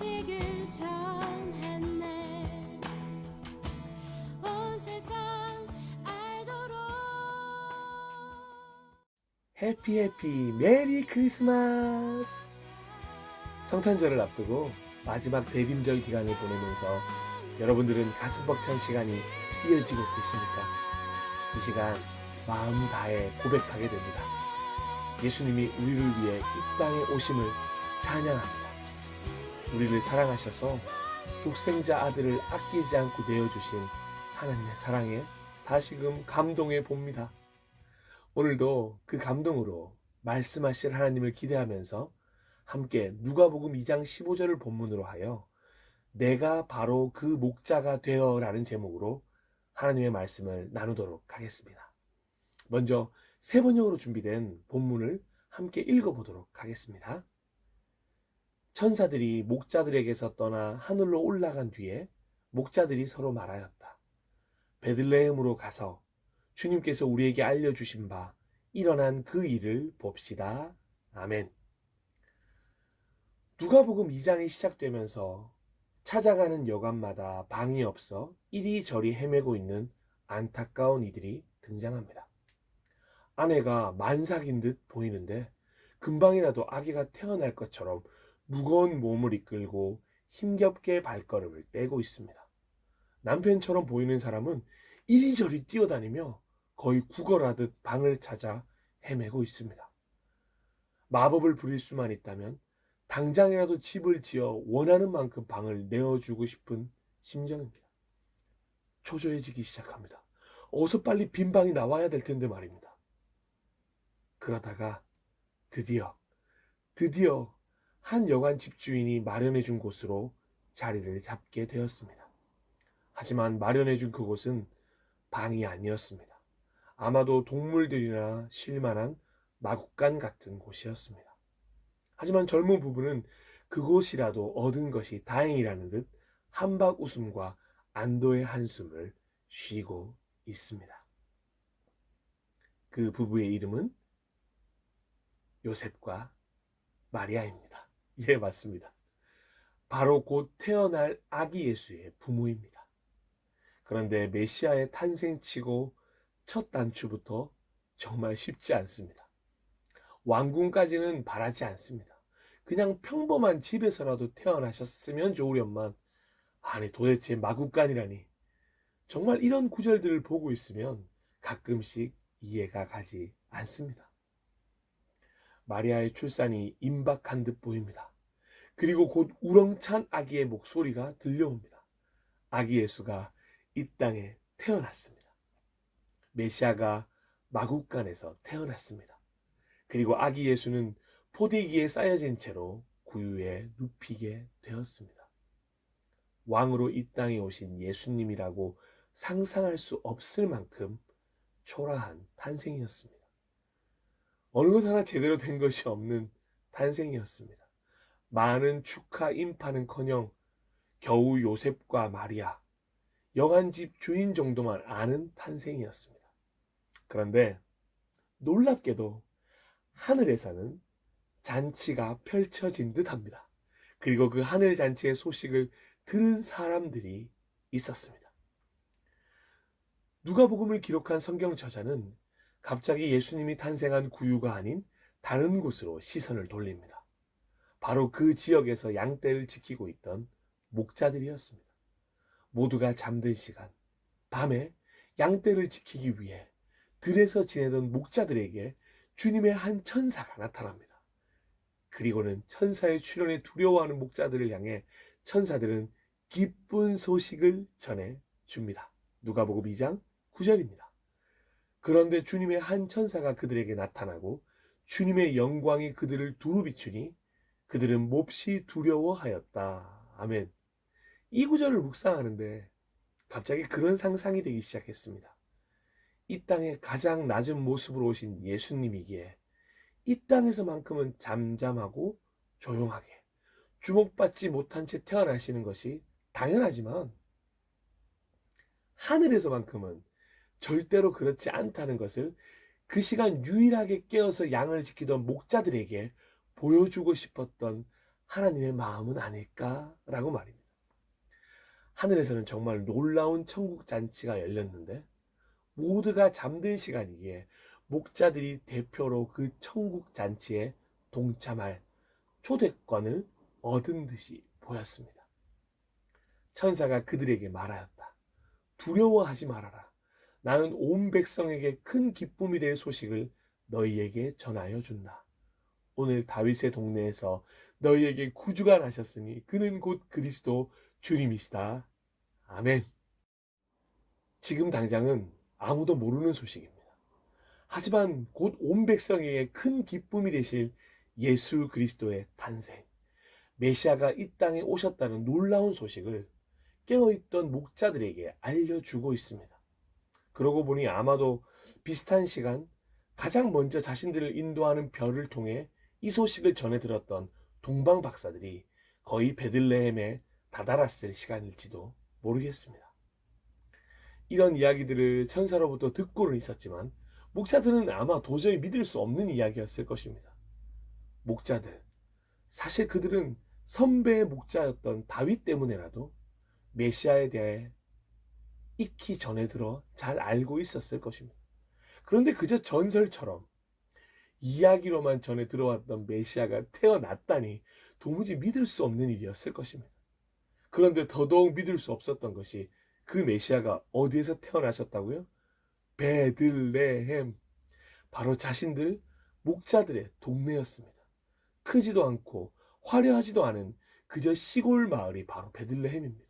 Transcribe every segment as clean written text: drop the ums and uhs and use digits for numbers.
소식을 전했네. 온 세상 알도록. 해피 메리 크리스마스! 성탄절을 앞두고 마지막 대림절 기간을 보내면서 여러분들은 가슴 벅찬 시간이 이어지고 계십니까? 이 시간 마음 다해 고백하게 됩니다. 예수님이 우리를 위해 이 땅에 오심을 찬양합니다. 우리를 사랑하셔서 독생자 아들을 아끼지 않고 내어주신 하나님의 사랑에 다시금 감동해 봅니다. 오늘도 그 감동으로 말씀하실 하나님을 기대하면서 함께 누가복음 2장 15절을 본문으로 하여 내가 바로 그 목자가 되어 라는 제목으로 하나님의 말씀을 나누도록 하겠습니다. 먼저 새 번역으로 준비된 본문을 함께 읽어보도록 하겠습니다. 천사들이 목자들에게서 떠나 하늘로 올라간 뒤에 목자들이 서로 말하였다. 베들레헴으로 가서 주님께서 우리에게 알려주신 바 일어난 그 일을 봅시다. 아멘. 누가복음 2장이 시작되면서 찾아가는 여관마다 방이 없어 이리저리 헤매고 있는 안타까운 이들이 등장합니다. 아내가 만삭인 듯 보이는데 금방이라도 아기가 태어날 것처럼 무거운 몸을 이끌고 힘겹게 발걸음을 떼고 있습니다. 남편처럼 보이는 사람은 이리저리 뛰어다니며 거의 구걸하듯 방을 찾아 헤매고 있습니다. 마법을 부릴 수만 있다면 당장이라도 집을 지어 원하는 만큼 방을 내어주고 싶은 심정입니다. 초조해지기 시작합니다. 어서 빨리 빈 방이 나와야 될 텐데 말입니다. 그러다가 드디어 한 여관 집주인이 마련해준 곳으로 자리를 잡게 되었습니다. 하지만 마련해준 그곳은 방이 아니었습니다. 아마도 동물들이나 쉴 만한 마구간 같은 곳이었습니다. 하지만 젊은 부부는 그곳이라도 얻은 것이 다행이라는 듯 한박 웃음과 안도의 한숨을 쉬고 있습니다. 그 부부의 이름은 요셉과 마리아입니다. 예, 맞습니다. 바로 곧 태어날 아기 예수의 부모입니다. 그런데 메시아의 탄생치고 첫 단추부터 정말 쉽지 않습니다. 왕궁까지는 바라지 않습니다. 그냥 평범한 집에서라도 태어나셨으면 좋으련만, 아니 도대체 마구간이라니. 정말 이런 구절들을 보고 있으면 가끔씩 이해가 가지 않습니다. 마리아의 출산이 임박한 듯 보입니다. 그리고 곧 우렁찬 아기의 목소리가 들려옵니다. 아기 예수가 이 땅에 태어났습니다. 메시아가 마구간에서 태어났습니다. 그리고 아기 예수는 포대기에 쌓여진 채로 구유에 눕히게 되었습니다. 왕으로 이 땅에 오신 예수님이라고 상상할 수 없을 만큼 초라한 탄생이었습니다. 어느 것 하나 제대로 된 것이 없는 탄생이었습니다. 많은 축하 인파는커녕 겨우 요셉과 마리아, 여관집 주인 정도만 아는 탄생이었습니다. 그런데 놀랍게도 하늘에서는 잔치가 펼쳐진 듯합니다. 그리고 그 하늘 잔치의 소식을 들은 사람들이 있었습니다. 누가복음을 기록한 성경 저자는 갑자기 예수님이 탄생한 구유가 아닌 다른 곳으로 시선을 돌립니다. 바로 그 지역에서 양떼를 지키고 있던 목자들이었습니다. 모두가 잠든 시간, 밤에 양떼를 지키기 위해 들에서 지내던 목자들에게 주님의 한 천사가 나타납니다. 그리고는 천사의 출현에 두려워하는 목자들을 향해 천사들은 기쁜 소식을 전해 줍니다. 누가복음 2장 9절입니다. 그런데 주님의 한 천사가 그들에게 나타나고 주님의 영광이 그들을 두루 비추니 그들은 몹시 두려워하였다. 아멘. 이 구절을 묵상하는데 갑자기 그런 상상이 되기 시작했습니다. 이 땅의 가장 낮은 모습으로 오신 예수님이기에 이 땅에서만큼은 잠잠하고 조용하게 주목받지 못한 채 태어나시는 것이 당연하지만 하늘에서만큼은 절대로 그렇지 않다는 것을 그 시간 유일하게 깨어서 양을 지키던 목자들에게 보여주고 싶었던 하나님의 마음은 아닐까라고 말입니다. 하늘에서는 정말 놀라운 천국 잔치가 열렸는데 모두가 잠든 시간이기에 목자들이 대표로 그 천국 잔치에 동참할 초대권을 얻은 듯이 보였습니다. 천사가 그들에게 말하였다. 두려워하지 말아라. 나는 온 백성에게 큰 기쁨이 될 소식을 너희에게 전하여 준다. 오늘 다윗의 동네에서 너희에게 구주가 나셨으니 그는 곧 그리스도 주님이시다. 아멘. 지금 당장은 아무도 모르는 소식입니다. 하지만 곧 온 백성에게 큰 기쁨이 되실 예수 그리스도의 탄생, 메시아가 이 땅에 오셨다는 놀라운 소식을 깨어있던 목자들에게 알려주고 있습니다. 그러고 보니 아마도 비슷한 시간 가장 먼저 자신들을 인도하는 별을 통해 이 소식을 전해 들었던 동방 박사들이 거의 베들레헴에 다다랐을 시간일지도 모르겠습니다. 이런 이야기들을 천사로부터 듣고는 있었지만 목자들은 아마 도저히 믿을 수 없는 이야기였을 것입니다. 목자들, 사실 그들은 선배의 목자였던 다윗 때문에라도 메시아에 대해 익히 전해 들어 잘 알고 있었을 것입니다. 그런데 그저 전설처럼 이야기로만 전해 들어왔던 메시아가 태어났다니 도무지 믿을 수 없는 일이었을 것입니다. 그런데 더더욱 믿을 수 없었던 것이 그 메시아가 어디에서 태어나셨다고요? 베들레헴. 바로 자신들 목자들의 동네였습니다. 크지도 않고 화려하지도 않은 그저 시골 마을이 바로 베들레헴입니다.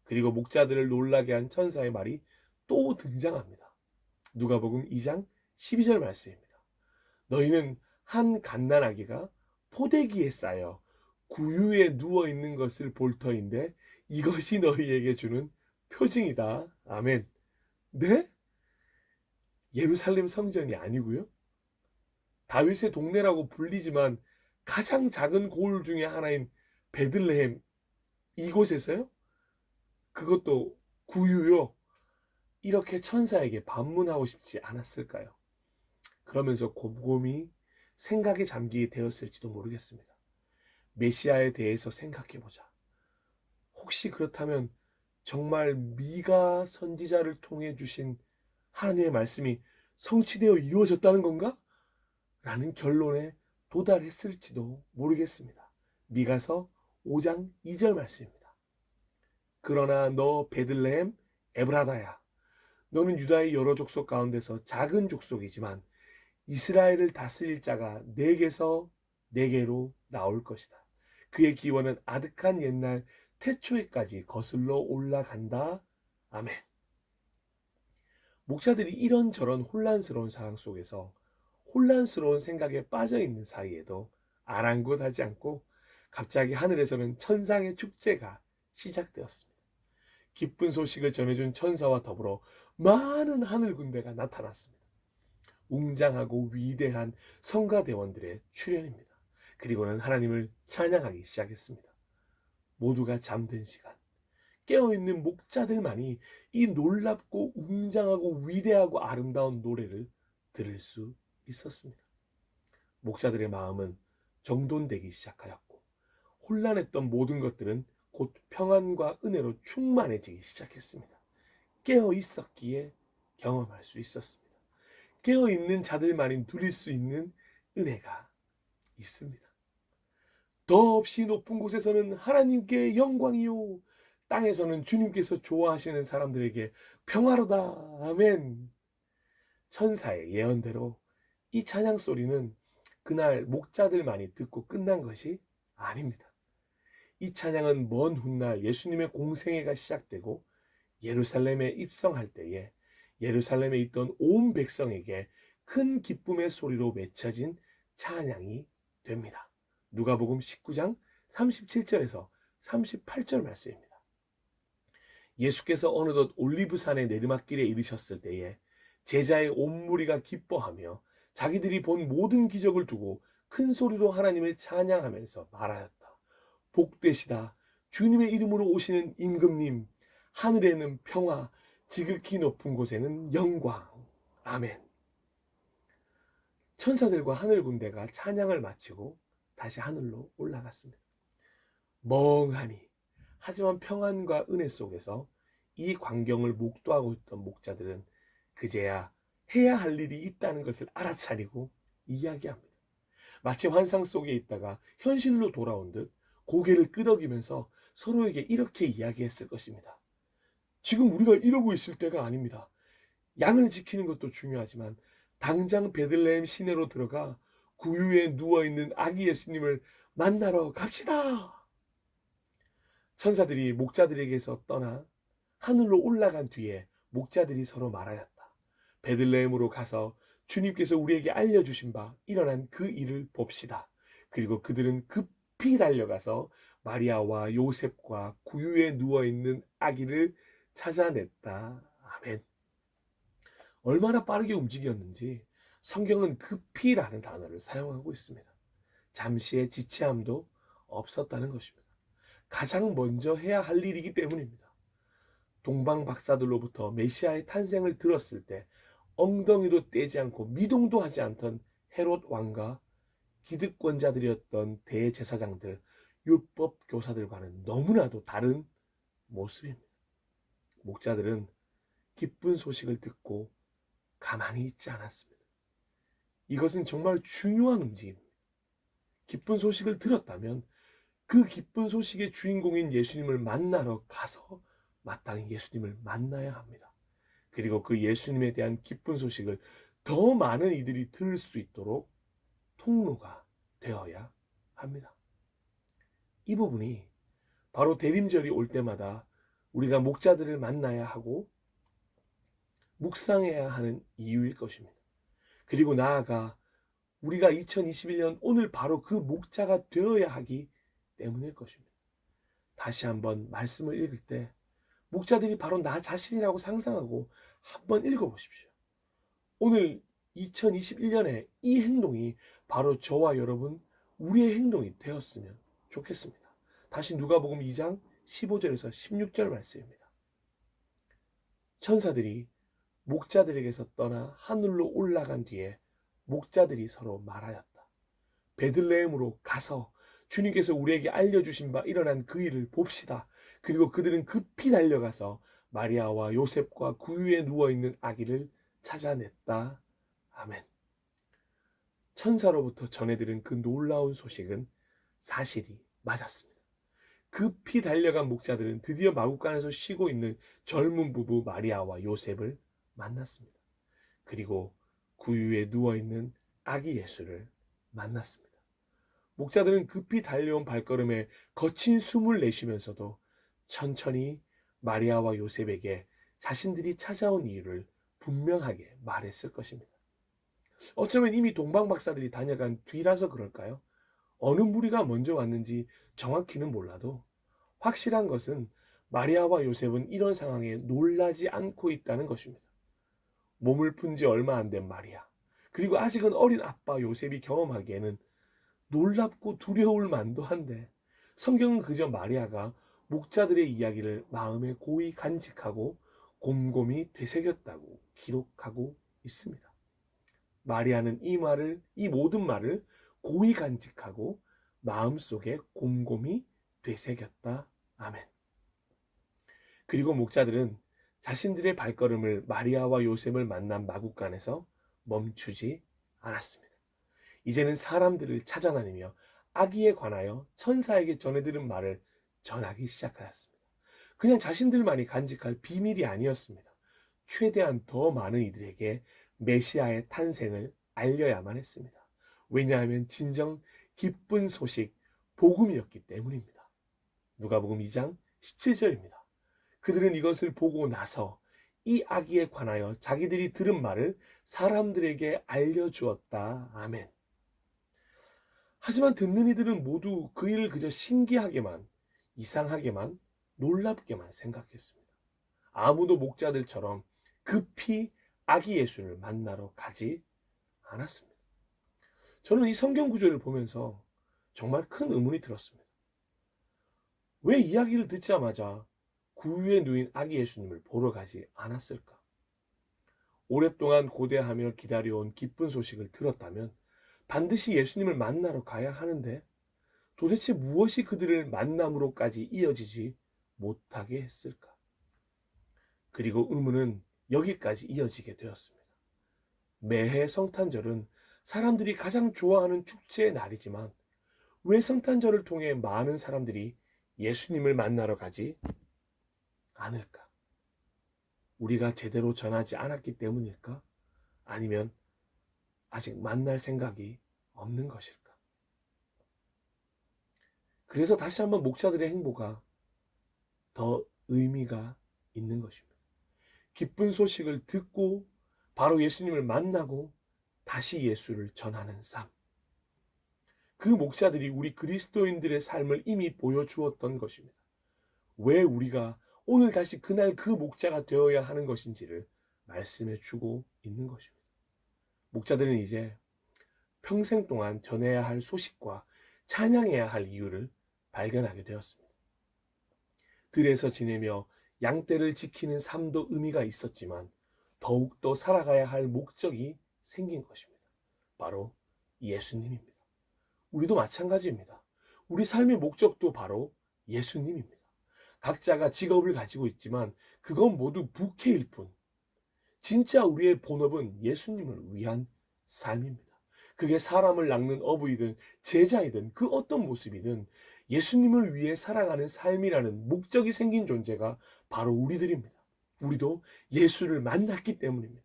그리고 목자들을 놀라게 한 천사의 말이 또 등장합니다. 누가복음 2장 12절 말씀입니다. 너희는 한 갓난아기가 포대기에 쌓여 구유에 누워 있는 것을 볼 터인데 이것이 너희에게 주는 표징이다. 아멘. 네? 예루살렘 성전이 아니고요. 다윗의 동네라고 불리지만 가장 작은 고을 중에 하나인 베들레헴, 이곳에서요? 그것도 구유요. 이렇게 천사에게 반문하고 싶지 않았을까요? 그러면서 곰곰이 생각에 잠기게 되었을지도 모르겠습니다. 메시아에 대해서 생각해보자. 혹시 그렇다면 정말 미가 선지자를 통해 주신 하나님의 말씀이 성취되어 이루어졌다는 건가? 라는 결론에 도달했을지도 모르겠습니다. 미가서 5장 2절 말씀입니다. 그러나 너 베들레헴 에브라다야, 너는 유다의 여러 족속 가운데서 작은 족속이지만 이스라엘을 다스릴 자가 내게서 내게로 나올 것이다. 그의 기원은 아득한 옛날 태초에까지 거슬러 올라간다. 아멘. 목자들이 이런저런 혼란스러운 상황 속에서 혼란스러운 생각에 빠져 있는 사이에도 아랑곳하지 않고 갑자기 하늘에서는 천상의 축제가 시작되었습니다. 기쁜 소식을 전해준 천사와 더불어 많은 하늘 군대가 나타났습니다. 웅장하고 위대한 성가대원들의 출현입니다. 그리고는 하나님을 찬양하기 시작했습니다. 모두가 잠든 시간, 깨어있는 목자들만이 이 놀랍고 웅장하고 위대하고 아름다운 노래를 들을 수 있었습니다. 목자들의 마음은 정돈되기 시작하였고 혼란했던 모든 것들은 곧 평안과 은혜로 충만해지기 시작했습니다. 깨어 있었기에 경험할 수 있었습니다. 깨어 있는 자들만이 누릴 수 있는 은혜가 있습니다. 더없이 높은 곳에서는 하나님께 영광이요, 땅에서는 주님께서 좋아하시는 사람들에게 평화로다. 아멘. 천사의 예언대로 이 찬양 소리는 그날 목자들만이 듣고 끝난 것이 아닙니다. 이 찬양은 먼 훗날 예수님의 공생애가 시작되고 예루살렘에 입성할 때에 예루살렘에 있던 온 백성에게 큰 기쁨의 소리로 외쳐진 찬양이 됩니다. 누가복음 19장 37절에서 38절 말씀입니다. 예수께서 어느덧 올리브산의 내리막길에 이르셨을 때에 제자의 온 무리가 기뻐하며 자기들이 본 모든 기적을 두고 큰 소리로 하나님을 찬양하면서 말하였다. 복되시다. 주님의 이름으로 오시는 임금님. 하늘에는 평화, 지극히 높은 곳에는 영광. 아멘. 천사들과 하늘 군대가 찬양을 마치고 다시 하늘로 올라갔습니다. 멍하니 하지만 평안과 은혜 속에서 이 광경을 목도하고 있던 목자들은 그제야 해야 할 일이 있다는 것을 알아차리고 이야기합니다. 마치 환상 속에 있다가 현실로 돌아온 듯 고개를 끄덕이면서 서로에게 이렇게 이야기했을 것입니다. 지금 우리가 이러고 있을 때가 아닙니다. 양을 지키는 것도 중요하지만 당장 베들레헴 시내로 들어가 구유에 누워있는 아기 예수님을 만나러 갑시다. 천사들이 목자들에게서 떠나 하늘로 올라간 뒤에 목자들이 서로 말하였다. 베들레헴으로 가서 주님께서 우리에게 알려주신 바 일어난 그 일을 봅시다. 그리고 그들은 급히 달려가서 마리아와 요셉과 구유에 누워있는 아기를 찾아냈다. 아멘. 얼마나 빠르게 움직였는지 성경은 급히라는 단어를 사용하고 있습니다. 잠시의 지체함도 없었다는 것입니다. 가장 먼저 해야 할 일이기 때문입니다. 동방 박사들로부터 메시아의 탄생을 들었을 때 엉덩이도 떼지 않고 미동도 하지 않던 헤롯 왕과 기득권자들이었던 대제사장들, 율법 교사들과는 너무나도 다른 모습입니다. 목자들은 기쁜 소식을 듣고 가만히 있지 않았습니다. 이것은 정말 중요한 움직임입니다. 기쁜 소식을 들었다면 그 기쁜 소식의 주인공인 예수님을 만나러 가서 마땅히 예수님을 만나야 합니다. 그리고 그 예수님에 대한 기쁜 소식을 더 많은 이들이 들을 수 있도록 통로가 되어야 합니다. 이 부분이 바로 대림절이 올 때마다 우리가 목자들을 만나야 하고 묵상해야 하는 이유일 것입니다. 그리고 나아가 우리가 2021년 오늘 바로 그 목자가 되어야 하기 때문일 것입니다. 다시 한번 말씀을 읽을 때 목자들이 바로 나 자신이라고 상상하고 한번 읽어보십시오. 오늘 2021년에 이 행동이 바로 저와 여러분 우리의 행동이 되었으면 좋겠습니다. 다시 누가복음 2장 15절에서 16절 말씀입니다. 천사들이 목자들에게서 떠나 하늘로 올라간 뒤에 목자들이 서로 말하였다. 베들레헴으로 가서 주님께서 우리에게 알려주신 바 일어난 그 일을 봅시다. 그리고 그들은 급히 달려가서 마리아와 요셉과 구유에 누워있는 아기를 찾아냈다. 아멘. 천사로부터 전해들은 그 놀라운 소식은 사실이 맞았습니다. 급히 달려간 목자들은 드디어 마구간에서 쉬고 있는 젊은 부부 마리아와 요셉을 만났습니다. 그리고 구유에 누워있는 아기 예수를 만났습니다. 목자들은 급히 달려온 발걸음에 거친 숨을 내쉬면서도 천천히 마리아와 요셉에게 자신들이 찾아온 이유를 분명하게 말했을 것입니다. 어쩌면 이미 동방 박사들이 다녀간 뒤라서 그럴까요? 어느 무리가 먼저 왔는지 정확히는 몰라도 확실한 것은 마리아와 요셉은 이런 상황에 놀라지 않고 있다는 것입니다. 몸을 푼 지 얼마 안 된 마리아, 그리고 아직은 어린 아빠 요셉이 경험하기에는 놀랍고 두려울 만도 한데 성경은 그저 마리아가 목자들의 이야기를 마음에 고이 간직하고 곰곰이 되새겼다고 기록하고 있습니다. 마리아는 이 모든 말을 고이 간직하고 마음속에 곰곰이 되새겼다. 아멘. 그리고 목자들은 자신들의 발걸음을 마리아와 요셉을 만난 마구간에서 멈추지 않았습니다. 이제는 사람들을 찾아다니며 아기에 관하여 천사에게 전해들은 말을 전하기 시작하였습니다. 그냥 자신들만이 간직할 비밀이 아니었습니다. 최대한 더 많은 이들에게 메시아의 탄생을 알려야만 했습니다. 왜냐하면 진정 기쁜 소식, 복음이었기 때문입니다. 누가복음 2장 17절입니다. 그들은 이것을 보고 나서 이 아기에 관하여 자기들이 들은 말을 사람들에게 알려주었다. 아멘. 하지만 듣는 이들은 모두 그 일을 그저 신기하게만, 이상하게만, 놀랍게만 생각했습니다. 아무도 목자들처럼 급히 아기 예수를 만나러 가지 않았습니다. 저는 이 성경 구절을 보면서 정말 큰 의문이 들었습니다. 왜 이야기를 듣자마자 구유에 누인 아기 예수님을 보러 가지 않았을까? 오랫동안 고대하며 기다려온 기쁜 소식을 들었다면 반드시 예수님을 만나러 가야 하는데 도대체 무엇이 그들을 만남으로까지 이어지지 못하게 했을까? 그리고 의문은 여기까지 이어지게 되었습니다. 매해 성탄절은 사람들이 가장 좋아하는 축제의 날이지만 왜 성탄절을 통해 많은 사람들이 예수님을 만나러 가지 않을까? 우리가 제대로 전하지 않았기 때문일까? 아니면 아직 만날 생각이 없는 것일까? 그래서 다시 한번 목자들의 행보가 더 의미가 있는 것입니다. 기쁜 소식을 듣고 바로 예수님을 만나고 다시 예수를 전하는 삶. 그 목자들이 우리 그리스도인들의 삶을 이미 보여주었던 것입니다. 왜 우리가 오늘 다시 그날 그 목자가 되어야 하는 것인지를 말씀해 주고 있는 것입니다. 목자들은 이제 평생 동안 전해야 할 소식과 찬양해야 할 이유를 발견하게 되었습니다. 들에서 지내며 양떼를 지키는 삶도 의미가 있었지만 더욱더 살아가야 할 목적이 생긴 것입니다. 바로 예수님입니다. 우리도 마찬가지입니다. 우리 삶의 목적도 바로 예수님입니다. 각자가 직업을 가지고 있지만 그건 모두 부캐일 뿐. 진짜 우리의 본업은 예수님을 위한 삶입니다. 그게 사람을 낚는 어부이든 제자이든 그 어떤 모습이든 예수님을 위해 살아가는 삶이라는 목적이 생긴 존재가 바로 우리들입니다. 우리도 예수를 만났기 때문입니다.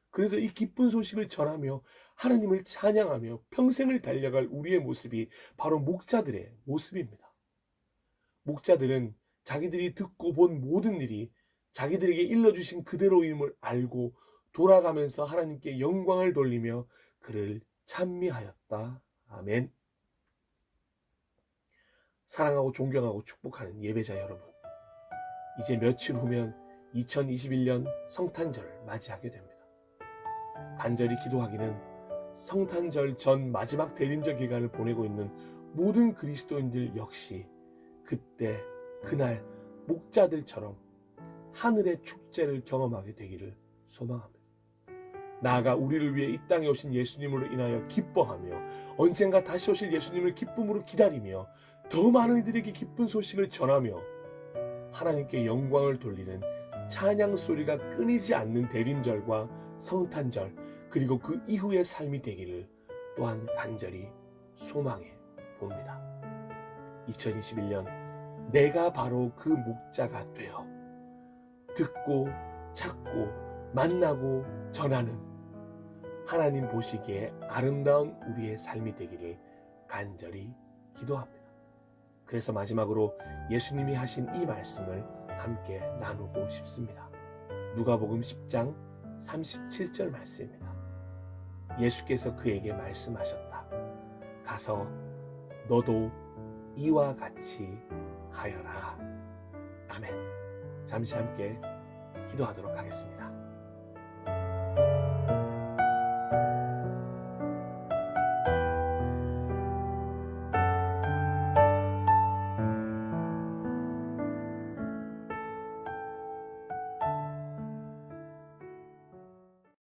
그래서 이 기쁜 소식을 전하며 하나님을 찬양하며 평생을 달려갈 우리의 모습이 바로 목자들의 모습입니다. 목자들은 자기들이 듣고 본 모든 일이 자기들에게 일러주신 그대로임을 알고 돌아가면서 하나님께 영광을 돌리며 그를 찬미하였다. 아멘. 사랑하고 존경하고 축복하는 예배자 여러분, 이제 며칠 후면 2021년 성탄절을 맞이하게 됩니다. 간절히 기도하기는 성탄절 전 마지막 대림절 기간을 보내고 있는 모든 그리스도인들 역시 그때 그날 목자들처럼 하늘의 축제를 경험하게 되기를 소망합니다. 나아가 우리를 위해 이 땅에 오신 예수님으로 인하여 기뻐하며 언젠가 다시 오실 예수님을 기쁨으로 기다리며 더 많은 이들에게 기쁜 소식을 전하며 하나님께 영광을 돌리는 찬양 소리가 끊이지 않는 대림절과 성탄절 그리고 그 이후의 삶이 되기를 또한 간절히 소망해 봅니다. 2021년 내가 바로 그 목자가 되어 듣고 찾고 만나고 전하는 하나님 보시기에 아름다운 우리의 삶이 되기를 간절히 기도합니다. 그래서 마지막으로 예수님이 하신 이 말씀을 함께 나누고 싶습니다. 누가복음 10장 37절 말씀입니다. 예수께서 그에게 말씀하셨다. 가서 너도 이와 같이 하여라. 아멘. 잠시 함께 기도하도록 하겠습니다.